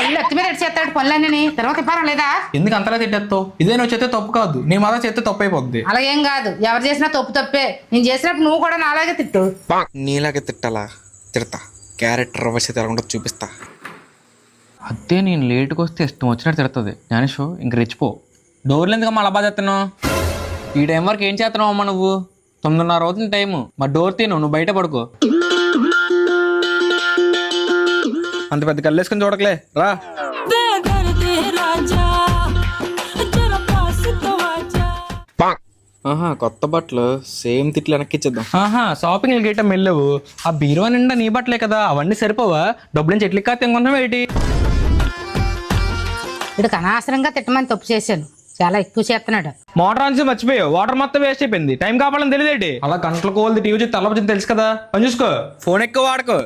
ఇల్లు ఎత్తి మీద చేస్తాడు పనులన్నీ తర్వాత ఇవ్వడం లేదా? ఎందుకు అంతలా తిట్టేస్తావు? ఇదే నువ్వు చేస్తే తప్పు కాదు, నీ మాత్రం చేస్తే తప్పు అయిపోద్ది. అలా ఏం కాదు, ఎవరు చేసినా తప్పు తప్పే. నేను చేసినప్పుడు నువ్వు కూడా నాలాగే తిట్టు. నీలాగే తిట్టాలా? తిడతా. క్యారెక్టర్ అవశ్యత ఎలా ఉండదు చూపిస్తా. అదే నేను లేట్కి వస్తే ఇష్టం వచ్చినట్టు తిడుతుంది. జ్ఞానేష్ ఇంక రెచ్చిపో. డోర్లు ఎందుకమ్మా అలా బాగా చేస్తున్నావు? ఈ టైం వరకు ఏం చేస్తున్నావు అమ్మా నువ్వు? 9:30 అవుతుంది టైము. మా డోర్ తిను, నువ్వు బయట పడుకో. అంత పెద్ద కళ్ళేసుకొని చూడకలే రా. ఆహా, కొత్త బట్టలు సేమ్ తిట్లు వెనక్కిచ్చేద్దాం. ఆహా, షాపింగ్ గేటం వెళ్ళావు. ఆ బీరువా నిండా నీ బట్టలే కదా, అవన్నీ సరిపోవా? డబ్బులు నుంచి ఎట్లకి కాదు తింటున్నావు ఏంటి? ఇక్కడికి అనవసరంగా తిట్టమని తప్పు చేశాను, చాలా ఎక్కువ చేస్తున్నాడు. మోటార్ ఆన్ చేసి మర్చిపోయావు, వాటర్ మొత్తం వేస్ట్ అయిపోయింది. టైం కావాలని తెలియదేంటి? అలా గంటల కోల్ది టీవీ చూసి తలపచ్చింది తెలుసు కదా, పని చూసుకో. ఫోన్ ఎక్కువ వాడుకో.